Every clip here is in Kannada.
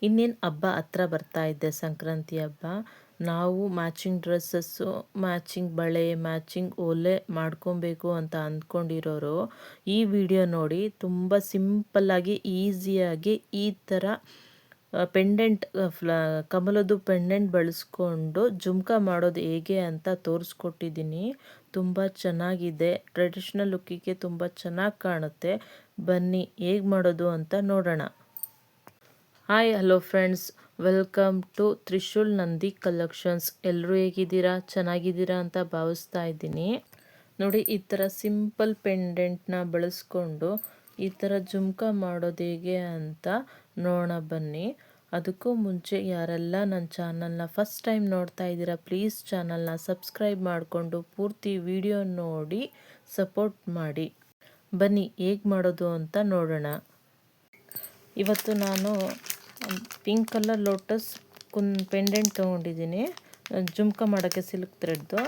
ಇನ್ನೇನು ಹಬ್ಬ ಹತ್ರ ಬರ್ತಾ ಇದೆ, ಸಂಕ್ರಾಂತಿ ಹಬ್ಬ. ನಾವು ಮ್ಯಾಚಿಂಗ್ ಡ್ರೆಸ್ಸಸ್ಸು, ಮ್ಯಾಚಿಂಗ್ ಬಳೆ, ಮ್ಯಾಚಿಂಗ್ ಓಲೆ ಮಾಡ್ಕೊಬೇಕು ಅಂತ ಅಂದ್ಕೊಂಡಿರೋರು ಈ ವಿಡಿಯೋ ನೋಡಿ ತುಂಬ ಸಿಂಪಲ್ಲಾಗಿ ಈಸಿಯಾಗಿ ಈ ಥರ ಪೆಂಡೆಂಟ್ ಕಮಲದ್ದು ಪೆಂಡೆಂಟ್ ಬಳಸ್ಕೊಂಡು ಜುಮ್ಕ ಮಾಡೋದು ಹೇಗೆ ಅಂತ ತೋರಿಸ್ಕೊಟ್ಟಿದ್ದೀನಿ. ತುಂಬ ಚೆನ್ನಾಗಿದೆ, ಟ್ರೆಡಿಷ್ನಲ್ ಲುಕ್ಕಿಗೆ ತುಂಬ ಚೆನ್ನಾಗಿ ಕಾಣುತ್ತೆ. ಬನ್ನಿ ಹೇಗೆ ಮಾಡೋದು ಅಂತ ನೋಡೋಣ. Hi hello friends, welcome to Trishul Nandi collections. ಎಲ್ಲರೂ ಹೇಗಿದ್ದೀರಾ? ಚೆನ್ನಾಗಿದ್ದೀರಾ ಅಂತ ಭಾವಿಸ್ತಾ ಇದ್ದೀನಿ. ನೋಡಿ, ಈ ಥರ ಸಿಂಪಲ್ ಪೆಂಡೆಂಟ್ನ ಬಳಸ್ಕೊಂಡು ಈ ಥರ ಜುಮ್ಕ ಮಾಡೋದು ಹೇಗೆ ಅಂತ ನೋಡೋಣ ಬನ್ನಿ. ಅದಕ್ಕೂ ಮುಂಚೆ ಯಾರೆಲ್ಲ ನನ್ನ ಚಾನಲ್ನ ಫಸ್ಟ್ ಟೈಮ್ ನೋಡ್ತಾ ಇದ್ದೀರಾ, ಪ್ಲೀಸ್ ಚಾನಲ್ನ ಸಬ್ಸ್ಕ್ರೈಬ್ ಮಾಡಿಕೊಂಡು ಪೂರ್ತಿ ವಿಡಿಯೋ ನೋಡಿ ಸಪೋರ್ಟ್ ಮಾಡಿ. ಬನ್ನಿ ಹೇಗೆ ಮಾಡೋದು ಅಂತ ನೋಡೋಣ. ಇವತ್ತು ನಾನು ಪಿಂಕ್ ಕಲರ್ ಲೋಟಸ್ ಪೆಂಡೆಂಟ್ ತೊಗೊಂಡಿದ್ದೀನಿ. ಜುಮ್ಕ ಮಾಡೋಕ್ಕೆ ಸಿಲ್ಕ್ ಥ್ರೆಡ್ದು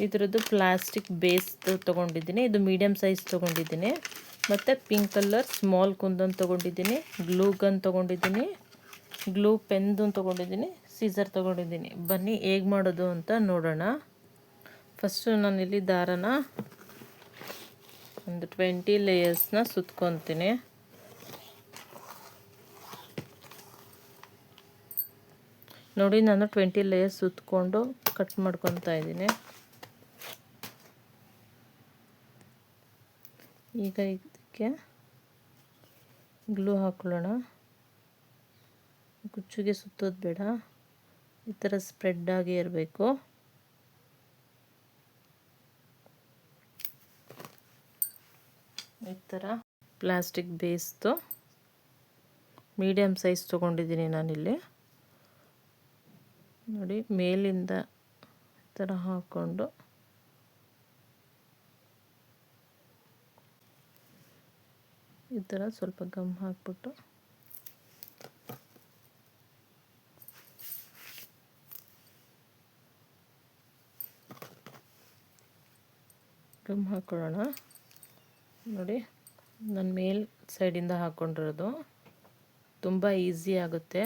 ಇದರದ್ದು ಪ್ಲಾಸ್ಟಿಕ್ ಬೇಸ್ ತೊಗೊಂಡಿದ್ದೀನಿ. ಇದು ಮೀಡಿಯಮ್ ಸೈಜ್ ತೊಗೊಂಡಿದ್ದೀನಿ. ಮತ್ತು ಪಿಂಕ್ ಕಲರ್ ಸ್ಮಾಲ್ ಕುಂದನ್ ತೊಗೊಂಡಿದ್ದೀನಿ. ಗ್ಲೂ ಗನ್ ತೊಗೊಂಡಿದ್ದೀನಿ. ಗ್ಲೂ ಪೆನ್ದು ತೊಗೊಂಡಿದ್ದೀನಿ. ಸೀಸರ್ ತೊಗೊಂಡಿದ್ದೀನಿ. ಬನ್ನಿ ಹೇಗೆ ಮಾಡೋದು ಅಂತ ನೋಡೋಣ. ಫಸ್ಟು ನಾನಿಲ್ಲಿ ದಾರನ ಒಂದು 20 ಲೇಯರ್ಸ್ನ ಸುತ್ಕೊತೀನಿ. ನೋಡಿ, ನಾನು 20 ಲೇಯರ್ಸ್ ಸುತ್ತಕೊಂಡು ಕಟ್ ಮಾಡ್ಕೊತಾ ಇದ್ದೀನಿ. ಈಗ ಇದಕ್ಕೆ ಗ್ಲೂ ಹಾಕೊಳ್ಳೋಣ. ಕುಚ್ಚಿಗೆ ಸುತ್ತೋದು ಬೇಡ, ಈ ಥರ ಸ್ಪ್ರೆಡ್ ಆಗಿ ಇರಬೇಕು. ಈ ಥರ ಪ್ಲಾಸ್ಟಿಕ್ ಬೇಸ್ದು ಮೀಡಿಯಮ್ ಸೈಜ್ ತೊಗೊಂಡಿದ್ದೀನಿ ನಾನಿಲ್ಲಿ. ನೋಡಿ, ಮೇಲಿಂದ ಈ ಥರ ಹಾಕ್ಕೊಂಡು ಈ ಥರ ಸ್ವಲ್ಪ ಗಮ್ ಹಾಕ್ಬಿಟ್ಟು ಗಮ್ ಹಾಕ್ಕೊಳ್ಳೋಣ. ನೋಡಿ, ನಾನು ಮೇಲ್ ಸೈಡಿಂದ ಹಾಕ್ಕೊಂಡಿರೋದು. ತುಂಬ ಈಸಿ ಆಗುತ್ತೆ.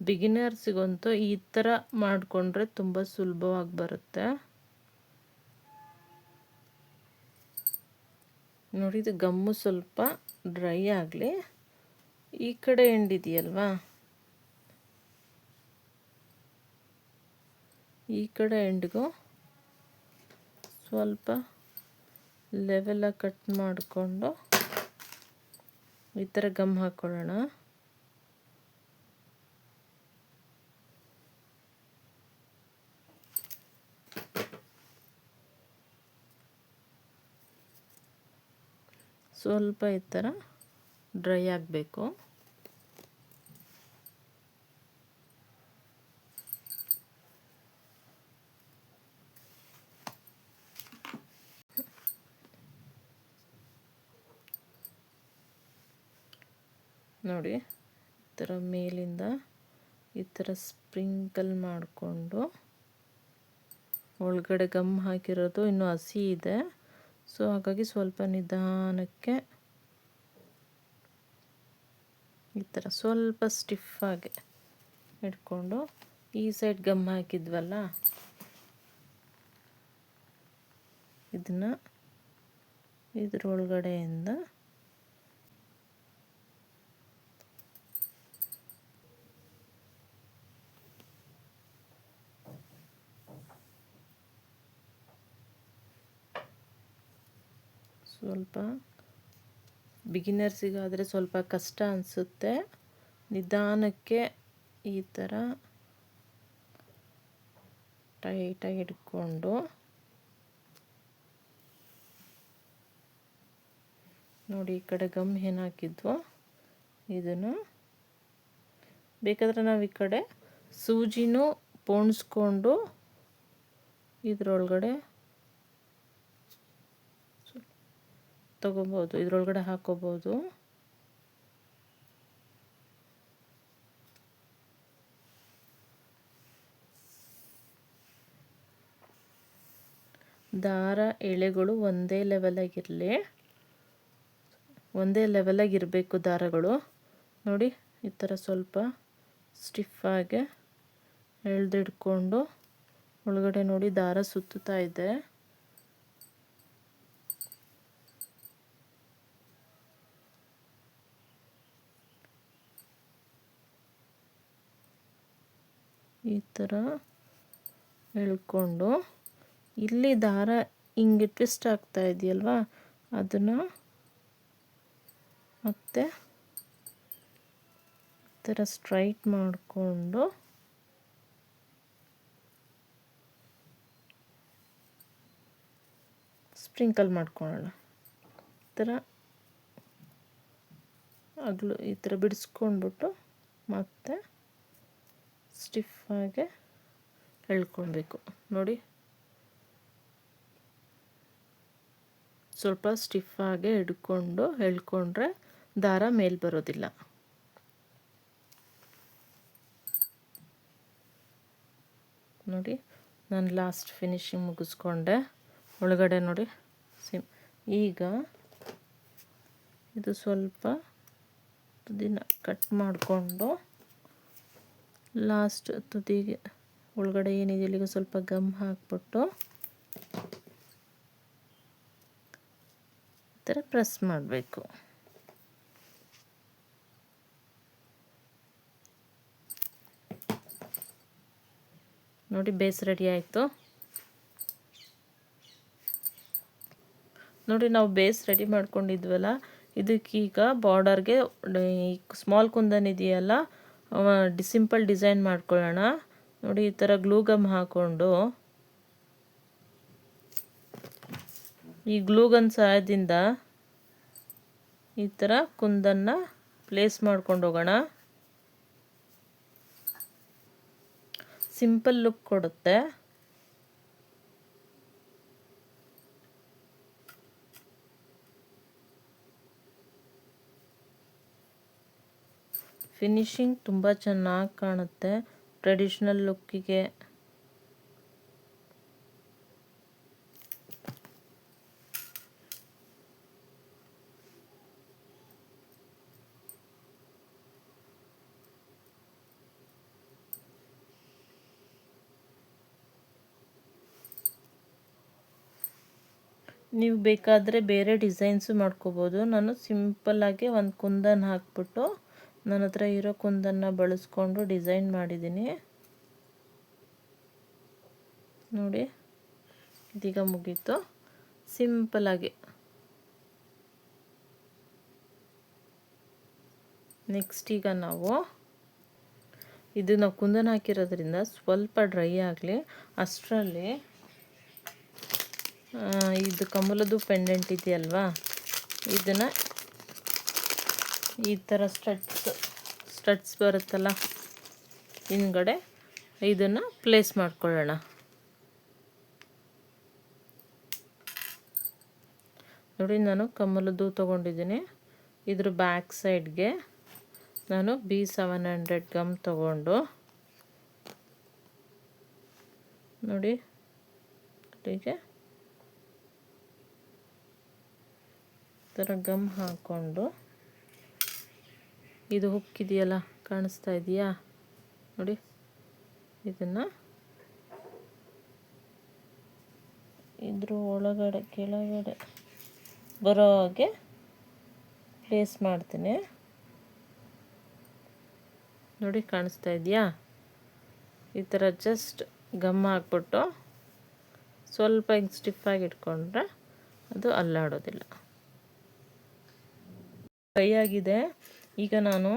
ಬಿಗಿನರ್ಸಿಗಂತೂ ಈ ಥರ ಮಾಡಿಕೊಂಡ್ರೆ ತುಂಬ ಸುಲಭವಾಗಿ ಬರುತ್ತೆ. ನೋಡಿ, ಇದು ಗಮ್ಮು ಸ್ವಲ್ಪ ಡ್ರೈ ಆಗಲಿ. ಈ ಕಡೆ ಎಂಡ್ ಇದೆಯಲ್ವಾ, ಈ ಕಡೆ ಎಂಡ್ಗೂ ಸ್ವಲ್ಪ ಲೆವೆಲಾಗಿ ಕಟ್ ಮಾಡಿಕೊಂಡು ಈ ಥರ ಗಮ್ ಹಾಕ್ಕೊಳ್ಳೋಣ. ಸ್ವಲ್ಪ ಈ ಥರ ಡ್ರೈ ಆಗಬೇಕು. ನೋಡಿ, ಈ ಥರ ಮೇಲಿಂದ ಈ ಥರ ಸ್ಪ್ರಿಂಕಲ್ ಮಾಡಿಕೊಂಡು, ಒಳಗಡೆ ಗಮ್ ಹಾಕಿರೋದು ಇನ್ನೂ ಹಸಿ ಇದೆ, ಸೊ ಹಾಗಾಗಿ ಸ್ವಲ್ಪ ನಿಧಾನಕ್ಕೆ ಈ ಥರ ಸ್ವಲ್ಪ ಸ್ಟಿಫಾಗಿ ಇಟ್ಕೊಂಡು, ಈ ಸೈಡ್ ಗಮ್ ಹಾಕಿದ್ವಲ್ಲ ಇದನ್ನು ಇದ್ರೊಳಗಡೆಯಿಂದ ಸ್ವಲ್ಪ, ಬಿಗಿನರ್ಸಿಗಾದರೆ ಸ್ವಲ್ಪ ಕಷ್ಟ ಅನಿಸುತ್ತೆ, ನಿಧಾನಕ್ಕೆ ಈ ಥರ ಟೈಟಾಗಿ ಹಿಡ್ಕೊಂಡು, ನೋಡಿ ಈ ಕಡೆ ಗಮ್ ಏನು ಹಾಕಿದ್ವೋ ಇದನ್ನು ಬೇಕಾದರೆ ನಾವು ಈ ಕಡೆ ಸೂಜಿನೂ ಪೋಣಿಸ್ಕೊಂಡು ಇದರೊಳಗಡೆ ತಗೋಬೋದು, ಇದರೊಳಗಡೆ ಹಾಕೋಬೋದು. ದಾರ ಎಳೆಗಳು ಒಂದೇ ಲೆವೆಲಾಗಿರಲಿ, ಒಂದೇ ಲೆವೆಲಾಗಿರಬೇಕು ದಾರಗಳು. ನೋಡಿ, ಈ ಥರ ಸ್ವಲ್ಪ ಸ್ಟಿಫಾಗೆ ಎಳೆದಿಡ್ಕೊಂಡು ಒಳಗಡೆ ನೋಡಿ ದಾರ ಸುತ್ತುತ್ತಾ ಇದೆ. ಈ ಥರ ಎಳ್ಕೊಂಡು ಇಲ್ಲಿ ದಾರ ಹಿಂಗೆ ಟ್ವಿಸ್ಟ್ ಆಗ್ತಾ ಇದೆಯಲ್ವಾ, ಅದನ್ನು ಮತ್ತೆ ಈ ಥರ ಸ್ಟ್ರೈಟ್ ಮಾಡಿಕೊಂಡು ಸ್ಪ್ರಿಂಕಲ್ ಮಾಡ್ಕೊಳ್ಳೋಣ. ಈ ಥರ ಅಗಲು ಈ ಥರ ಬಿಡಿಸ್ಕೊಂಡ್ಬಿಟ್ಟು ಮತ್ತೆ ಸ್ಟಿಫಾಗೆ ಎಳ್ಕೊಳ್ಬೇಕು. ನೋಡಿ, ಸ್ವಲ್ಪ ಸ್ಟಿಫಾಗೆ ಎಳ್ಕೊಂಡ್ರೆ ದಾರ ಮೇಲೆ ಬರೋದಿಲ್ಲ. ನೋಡಿ, ನಾನು ಲಾಸ್ಟ್ ಫಿನಿಶಿಂಗ್ ಮುಗಿಸ್ಕೊಂಡೆ. ಒಳಗಡೆ ನೋಡಿ ಈಗ ಇದು ಸ್ವಲ್ಪ ತುದಿನ ಕಟ್ ಮಾಡಿಕೊಂಡು ಲಾಸ್ಟ್ ತುದಿಗೆ ಒಳಗಡೆ ಏನಿದೆ ಇಲ್ಲಿಗೆ ಸ್ವಲ್ಪ ಗಮ್ ಹಾಕ್ಬಿಟ್ಟು ಈ ಥರ ಪ್ರೆಸ್ ಮಾಡಬೇಕು. ನೋಡಿ, ಬೇಸ್ ರೆಡಿ ಆಯಿತು. ನೋಡಿ, ನಾವು ಬೇಸ್ ರೆಡಿ ಮಾಡ್ಕೊಂಡಿದ್ವಲ್ಲ, ಇದಕ್ಕೀಗ ಬಾರ್ಡರ್ಗೆ ಸ್ಮಾಲ್ ಕುಂದನ್ ಇದೆಯಲ್ಲ, ಸಿಂಪಲ್ ಡಿಸೈನ್ ಮಾಡ್ಕೊಳ್ಳೋಣ. ನೋಡಿ, ಈ ಥರ ಗ್ಲೂ ಗಮ್ ಹಾಕ್ಕೊಂಡು ಈ ಗ್ಲೂ ಗನ್ ಸಹಾಯದಿಂದ ಈ ಥರ ಕುಂದನ್ನ ಪ್ಲೇಸ್ ಮಾಡ್ಕೊಂಡು ಹೋಗೋಣ. ಸಿಂಪಲ್ ಲುಕ್ ಕೊಡುತ್ತೆ. ಫಿನಿಶಿಂಗ್ ತುಂಬ ಚೆನ್ನಾಗಿ ಕಾಣುತ್ತೆ ಟ್ರೆಡಿಷ್ನಲ್ ಲುಕ್ಕಿಗೆ. ನೀವು ಬೇಕಾದರೆ ಬೇರೆ ಡಿಸೈನ್ಸು ಮಾಡ್ಕೋಬೋದು. ನಾನು ಸಿಂಪಲ್ಲಾಗಿ ಒಂದು ಕುಂದನ್ ಹಾಕ್ಬಿಟ್ಟು ನನ್ನ ಹತ್ರ ಇರೋ ಕುಂದನ್ನು ಬಳಸ್ಕೊಂಡು ಡಿಸೈನ್ ಮಾಡಿದ್ದೀನಿ. ನೋಡಿ, ಇದೀಗ ಮುಗೀತು. ಸಿಂಪಲ್ಲಾಗಿ ನೆಕ್ಸ್ಟ್ ಈಗ ನಾವು ಕುಂದನ್ ಹಾಕಿರೋದ್ರಿಂದ ಸ್ವಲ್ಪ ಡ್ರೈ ಆಗಲಿ ಅಷ್ಟರಲ್ಲಿ ಇದು ಕಮಲದ್ದು ಪೆಂಡೆಂಟ್ ಇದೆಯಲ್ವಾ, ಇದನ್ನು ಈ ಥರ ಸ್ಟಡ್ಸ್ ಬರುತ್ತಲ್ಲ ಹಿಂದ್ಗಡೆ, ಇದನ್ನು ಪ್ಲೇಸ್ ಮಾಡ್ಕೊಳ್ಳೋಣ. ನೋಡಿ, ನಾನು ಕಮಲದ್ದು ತೊಗೊಂಡಿದ್ದೀನಿ. ಇದ್ರ ಬ್ಯಾಕ್ ಸೈಡ್ಗೆ ನಾನು B700 ಗಮ್ ತೊಗೊಂಡು ನೋಡಿ ಹೀಗೆ ಥರ ಗಮ್ ಹಾಕ್ಕೊಂಡು, ಇದು ಹುಕ್ಕಿದೆಯಲ್ಲ ಕಾಣಿಸ್ತಾ ಇದೆಯಾ ನೋಡಿ, ಇದನ್ನು ಇದ್ರ ಒಳಗಡೆ ಕೆಳಗಡೆ ಬರೋ ಹಾಗೆ ಪ್ಲೇಸ್ ಮಾಡ್ತೀನಿ. ನೋಡಿ, ಕಾಣಿಸ್ತಾ ಇದೆಯಾ? ಈ ಥರ ಜಸ್ಟ್ ಗಮ್ ಹಾಕ್ಬಿಟ್ಟು ಸ್ವಲ್ಪ ಹಿಂಗೆ ಸ್ಟಿಫಾಗಿ ಇಟ್ಕೊಂಡ್ರೆ ಅದು ಅಲ್ಲಾಡೋದಿಲ್ಲ. ಕೈಯಾಗಿದೆ. ಈಗ ನಾನು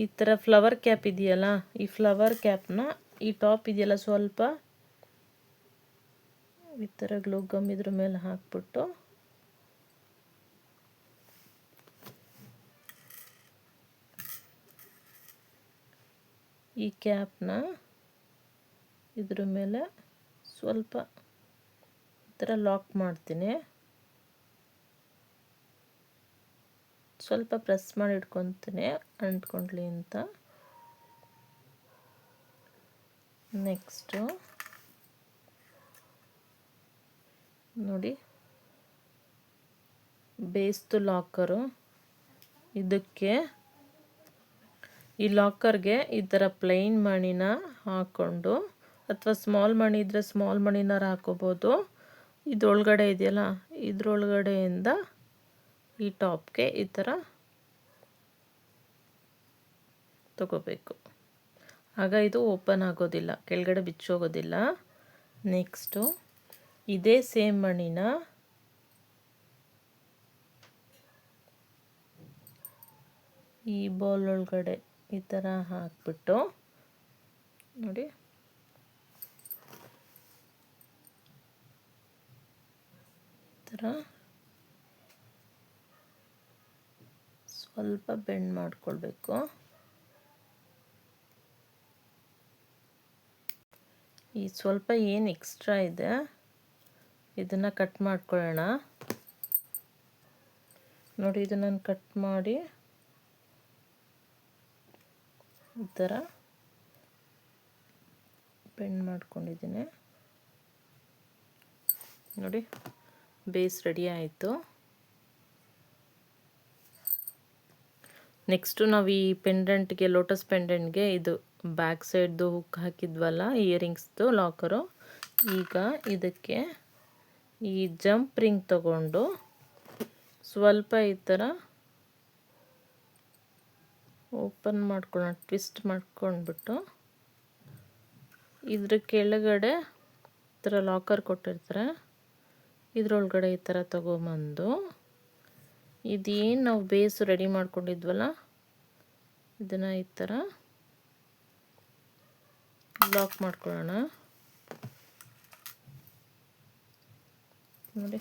ಈ ಥರ ಫ್ಲವರ್ ಕ್ಯಾಪ್ ಇದೆಯಲ್ಲ, ಈ ಫ್ಲವರ್ ಕ್ಯಾಪ್ನ ಈ ಟಾಪ್ ಇದೆಯಲ್ಲ ಸ್ವಲ್ಪ ಈ ಥರ ಗ್ಲೂ ಗಮ್ ಇದ್ರ ಮೇಲೆ ಹಾಕ್ಬಿಟ್ಟು ಈ ಕ್ಯಾಪ್ನ ಇದ್ರ ಮೇಲೆ ಸ್ವಲ್ಪ ಈ ಥರ ಲಾಕ್ ಮಾಡ್ತೀನಿ. ಸ್ವಲ್ಪ ಪ್ರೆಸ್ ಮಾಡಿ ಇಟ್ಕೊತೀನಿ ಅಂಟ್ಕೊಂಡ್ಲಿ ಅಂತ. ನೆಕ್ಸ್ಟು ನೋಡಿ, ಬೇಸ್ದು ಲಾಕರು ಇದಕ್ಕೆ ಈ ಲಾಕರ್ಗೆ ಈ ಥರ ಪ್ಲೈನ್ ಮಣಿನ ಹಾಕ್ಕೊಂಡು, ಅಥವಾ ಸ್ಮಾಲ್ ಮಣಿ ಇದ್ದರೆ ಸ್ಮಾಲ್ ಮಣಿನಾರು ಹಾಕೋಬೋದು. ಇದರೊಳಗಡೆ ಇದೆಯಲ್ಲ, ಇದರೊಳಗಡೆಯಿಂದ ಈ ಟಾಪ್ಗೆ ಈ ಥರ ತಗೋಬೇಕು. ಆಗ ಇದು ಓಪನ್ ಆಗೋದಿಲ್ಲ, ಕೆಳಗಡೆ ಬಿಚ್ಚೋಗೋದಿಲ್ಲ. ನೆಕ್ಸ್ಟು ಇದೇ ಸೇಮ್ ಮಣಿನ ಈ ಬೌಲ್ ಒಳಗಡೆ ಈ ಥರ ಹಾಕ್ಬಿಟ್ಟು ನೋಡಿ, ಈ ಥರ ಸ್ವಲ್ಪ ಬೆಂಡ್ ಮಾಡ್ಕೊಳ್ಬೇಕು. ಈ ಸ್ವಲ್ಪ ಏನು ಎಕ್ಸ್ಟ್ರಾ ಇದೆ ಇದನ್ನು ಕಟ್ ಮಾಡ್ಕೊಳ್ಳೋಣ. ನೋಡಿ, ಇದನ್ನು ಕಟ್ ಮಾಡಿ ಈ ಥರ ಬೆಂಡ್ ಮಾಡ್ಕೊಂಡಿದ್ದೀನಿ. ನೋಡಿ, ಬೇಸ್ ರೆಡಿ ಆಯಿತು. ನೆಕ್ಸ್ಟು ನಾವು ಈ ಪೆಂಡೆಂಟ್ಗೆ, ಲೋಟಸ್ ಪೆಂಡೆಂಟ್ಗೆ ಇದು ಬ್ಯಾಕ್ ಸೈಡ್ದು ಹುಕ್ ಹಾಕಿದ್ವಲ್ಲ ಇಯರಿಂಗ್ಸ್ದು ಲಾಕರು, ಈಗ ಇದಕ್ಕೆ ಈ ಜಂಪ್ ರಿಂಗ್ ತಗೊಂಡು ಸ್ವಲ್ಪ ಈ ಥರ ಓಪನ್ ಟ್ವಿಸ್ಟ್ ಮಾಡ್ಕೊಂಡ್ಬಿಟ್ಟು ಇದ್ರ ಕೆಳಗಡೆ ಈ ಥರ ಲಾಕರ್ ಕೊಟ್ಟಿರ್ತಾರೆ, ಇದ್ರೊಳಗಡೆ ಈ ಥರ ತಗೊಂಬಂದು ಇದೇನು ನಾವು ಬೇಸ್ ರೆಡಿ ಮಾಡ್ಕೊಂಡಿದ್ವಲ್ಲ ಇದನ್ನು ಈ ಥರ ಲಾಕ್ ಮಾಡ್ಕೊಳ್ಳೋಣ. ನೋಡಿ,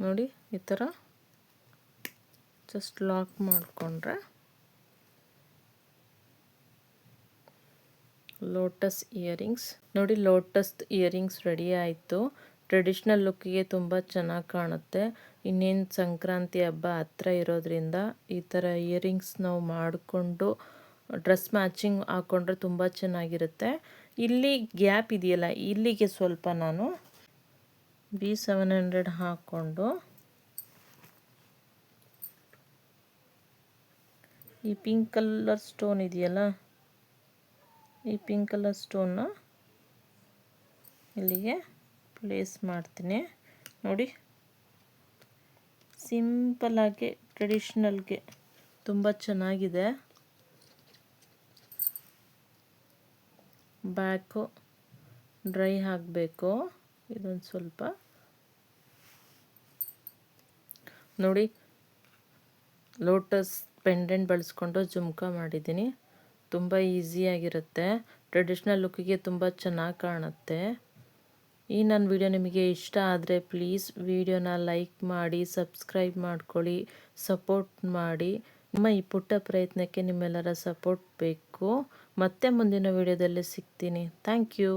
ನೋಡಿ ಈ ಥರ ಜಸ್ಟ್ ಲಾಕ್ ಮಾಡಿಕೊಂಡ್ರೆ ಲೋಟಸ್ ಇಯರಿಂಗ್ಸ್. ನೋಡಿ, ಲೋಟಸ್ ಇಯರಿಂಗ್ಸ್ ರೆಡಿ ಆಯಿತು. ಟ್ರೆಡಿಷ್ನಲ್ ಲುಕ್ಕಿಗೆ ತುಂಬ ಚೆನ್ನಾಗಿ ಕಾಣುತ್ತೆ. ಇನ್ನೇನು ಸಂಕ್ರಾಂತಿ ಹಬ್ಬ ಹತ್ರ ಇರೋದ್ರಿಂದ ಈ ಥರ ಇಯರಿಂಗ್ಸ್ ನಾವು ಮಾಡಿಕೊಂಡು ಡ್ರೆಸ್ ಮ್ಯಾಚಿಂಗ್ ಹಾಕ್ಕೊಂಡ್ರೆ ತುಂಬ ಚೆನ್ನಾಗಿರುತ್ತೆ. ಇಲ್ಲಿ ಗ್ಯಾಪ್ ಇದೆಯಲ್ಲ, ಇಲ್ಲಿಗೆ ಸ್ವಲ್ಪ ನಾನು B700 ಹಾಕ್ಕೊಂಡು ಈ ಪಿಂಕ್ ಕಲರ್ ಸ್ಟೋನ್ ಇದೆಯಲ್ಲ, ಈ ಪಿಂಕ್ ಕಲರ್ ಸ್ಟೋನ್ನ ಇಲ್ಲಿಗೆ ಪ್ಲೇಸ್ ಮಾಡ್ತೀನಿ. ನೋಡಿ, ಸಿಂಪಲ್ಲಾಗಿ ಟ್ರೆಡಿಷ್ನಲ್ಗೆ ತುಂಬ ಚೆನ್ನಾಗಿದೆ. ಬ್ಯಾಕು ಡ್ರೈ ಆಗಬೇಕು. ಇದೊಂದು ಸ್ವಲ್ಪ ನೋಡಿ, ಲೋಟಸ್ ಪೆಂಡೆಂಟ್ ಬಳಸ್ಕೊಂಡು ಜುಮ್ಕ ಮಾಡಿದ್ದೀನಿ. ತುಂಬ ಈಸಿಯಾಗಿರುತ್ತೆ, ಟ್ರೆಡಿಷ್ನಲ್ ಲುಕ್ಕಿಗೆ ತುಂಬ ಚೆನ್ನಾಗಿ ಕಾಣುತ್ತೆ. ಈ ನನ್ನ ವಿಡಿಯೋ ನಿಮಗೆ ಇಷ್ಟ ಆದರೆ ಪ್ಲೀಸ್ ವಿಡಿಯೋನ ಲೈಕ್ ಮಾಡಿ, ಸಬ್ಸ್ಕ್ರೈಬ್ ಮಾಡ್ಕೊಳ್ಳಿ, ಸಪೋರ್ಟ್ ಮಾಡಿ. ನಿಮ್ಮ ಈ ಪುಟ್ಟ ಪ್ರಯತ್ನಕ್ಕೆ ನಿಮ್ಮೆಲ್ಲರ ಸಪೋರ್ಟ್ ಬೇಕು. ಮತ್ತೆ ಮುಂದಿನ ವಿಡಿಯೋದಲ್ಲಿ ಸಿಗ್ತೀನಿ. Thank you.